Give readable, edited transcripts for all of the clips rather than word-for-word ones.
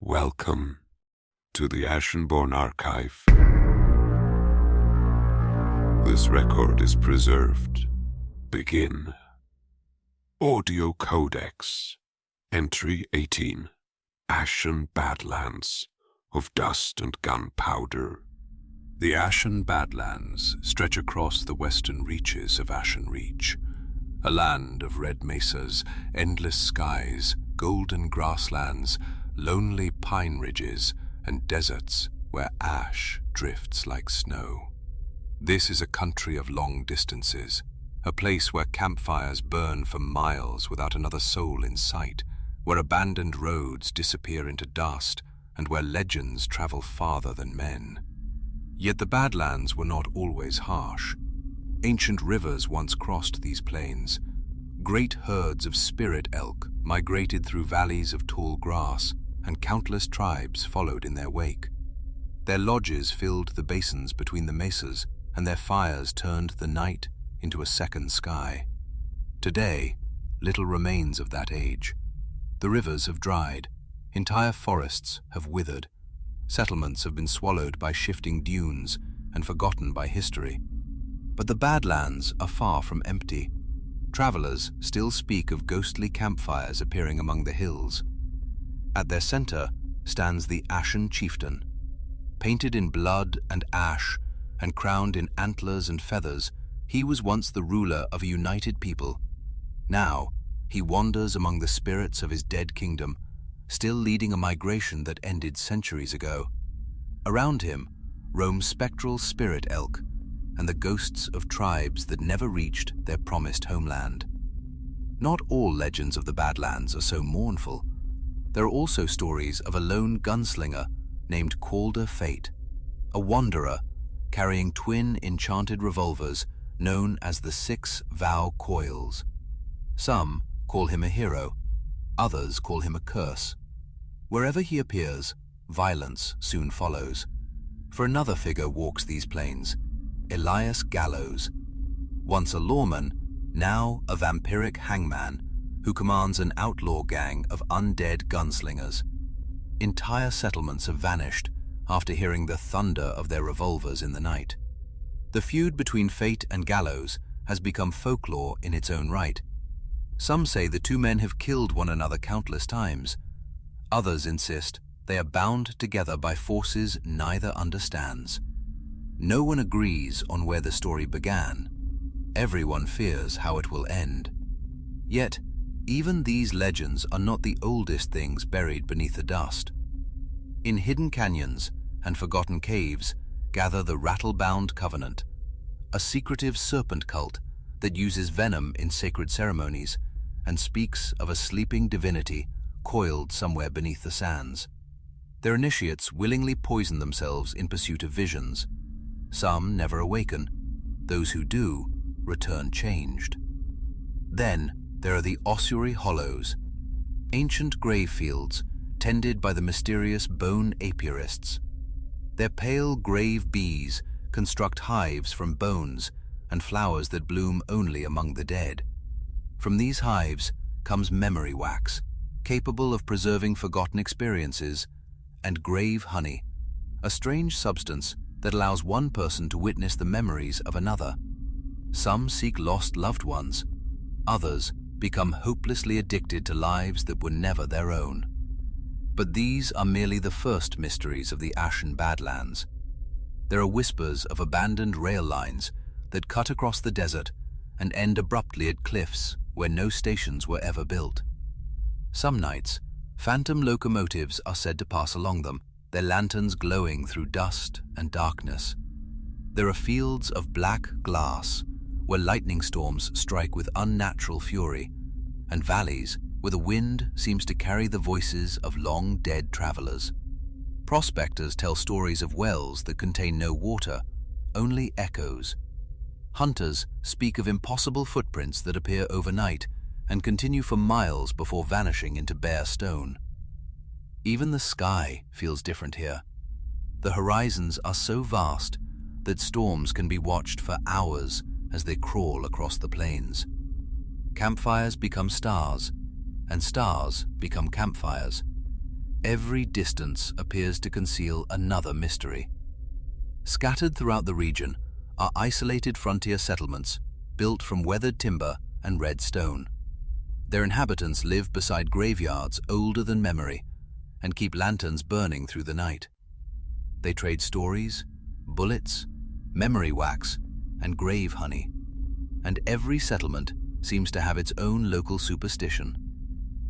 Welcome to the Ashenborne Archive. This record is preserved. Begin. Audio Codex. Entry 18. Ashen Badlands of dust and gunpowder. The Ashen Badlands stretch across the western reaches of AshenReach, a land of red mesas, endless skies, golden grasslands, lonely pine ridges, and deserts where ash drifts like snow. This is a country of long distances, a place where campfires burn for miles without another soul in sight, where abandoned roads disappear into dust, and where legends travel farther than men. Yet the Badlands were not always harsh. Ancient rivers once crossed these plains. Great herds of spirit elk migrated through valleys of tall grass, and countless tribes followed in their wake. Their lodges filled the basins between the mesas, and their fires turned the night into a second sky. Today, little remains of that age. The rivers have dried, entire forests have withered, settlements have been swallowed by shifting dunes and forgotten by history. But the Badlands are far from empty. Travelers still speak of ghostly campfires appearing among the hills. At their center stands the Ashen Chieftain. Painted in blood and ash and crowned in antlers and feathers, he was once the ruler of a united people. Now, he wanders among the spirits of his dead kingdom, still leading a migration that ended centuries ago. Around him roam spectral spirit elk and the ghosts of tribes that never reached their promised homeland. Not all legends of the Badlands are so mournful. There are also stories of a lone gunslinger named Calder Fate, a wanderer carrying twin enchanted revolvers known as the 6 Vow Coils. Some call him a hero, others call him a curse. Wherever he appears, violence soon follows. For another figure walks these plains, Elias Gallows, once a lawman, now a vampiric hangman who commands an outlaw gang of undead gunslingers. Entire settlements have vanished after hearing the thunder of their revolvers in the night. The feud between Fate and Gallows has become folklore in its own right. Some say the two men have killed one another countless times. Others insist they are bound together by forces neither understands. No one agrees on where the story began. Everyone fears how it will end. Yet, even these legends are not the oldest things buried beneath the dust. In hidden canyons and forgotten caves gather the Rattlebound Covenant, a secretive serpent cult that uses venom in sacred ceremonies and speaks of a sleeping divinity coiled somewhere beneath the sands. Their initiates willingly poison themselves in pursuit of visions. Some never awaken. Those who do return changed. Then there are the Ossuary Hollows, ancient grave fields tended by the mysterious Bone Apiarists. Their pale grave bees construct hives from bones and flowers that bloom only among the dead. From these hives comes memory wax, capable of preserving forgotten experiences, and grave honey, a strange substance that allows one person to witness the memories of another. Some seek lost loved ones, others become hopelessly addicted to lives that were never their own. But these are merely the first mysteries of the Ashen Badlands. There are whispers of abandoned rail lines that cut across the desert and end abruptly at cliffs where no stations were ever built. Some nights, phantom locomotives are said to pass along them, their lanterns glowing through dust and darkness. There are fields of black glass where lightning storms strike with unnatural fury, and valleys where the wind seems to carry the voices of long-dead travelers. Prospectors tell stories of wells that contain no water, only echoes. Hunters speak of impossible footprints that appear overnight and continue for miles before vanishing into bare stone. Even the sky feels different here. The horizons are so vast that storms can be watched for hours as they crawl across the plains. Campfires become stars, and stars become campfires. Every distance appears to conceal another mystery. Scattered throughout the region are isolated frontier settlements built from weathered timber and red stone. Their inhabitants live beside graveyards older than memory and keep lanterns burning through the night. They trade stories, bullets, memory wax, and grave honey, and every settlement seems to have its own local superstition.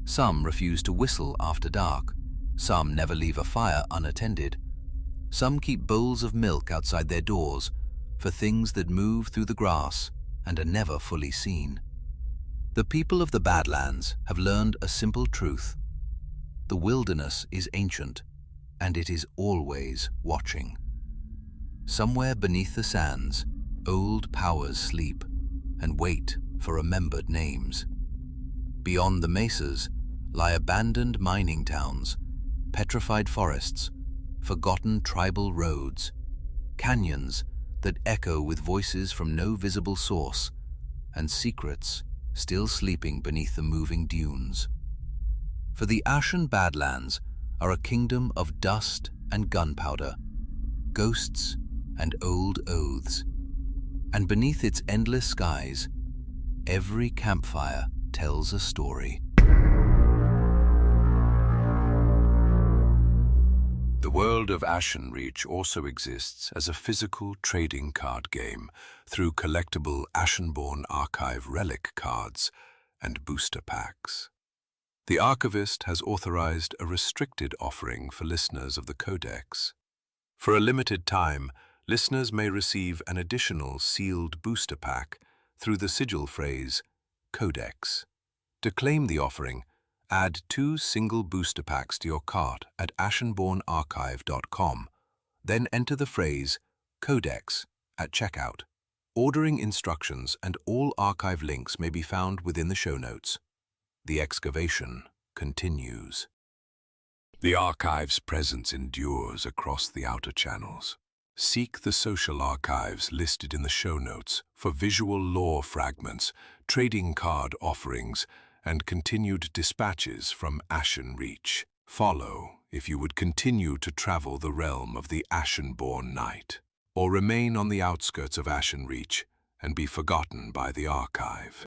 Some refuse to whistle after dark, some never leave a fire unattended, some keep bowls of milk outside their doors for things that move through the grass and are never fully seen. The people of the Badlands have learned a simple truth. The wilderness is ancient, and it is always watching. Somewhere beneath the sands, old powers sleep and wait for remembered names. Beyond the mesas lie abandoned mining towns, petrified forests, forgotten tribal roads, canyons that echo with voices from no visible source, and secrets still sleeping beneath the moving dunes. For the Ashen Badlands are a kingdom of dust and gunpowder, ghosts and old oaths, and beneath its endless skies, every campfire tells a story. The world of AshenReach also exists as a physical trading card game through collectible Ashenborne Archive relic cards and booster packs. The archivist has authorized a restricted offering for listeners of the Codex. For a limited time, listeners may receive an additional sealed booster pack through the sigil phrase, Codex. To claim the offering, add 2 single booster packs to your cart at ashenbornearchive.com. Then enter the phrase, Codex, at checkout. Ordering instructions and all archive links may be found within the show notes. The excavation continues. The archive's presence endures across the outer channels. Seek the social archives listed in the show notes for visual lore fragments, trading card offerings, and continued dispatches from AshenReach. Follow if you would continue to travel the realm of the Ashenborne Knight, or remain on the outskirts of AshenReach and be forgotten by the archive.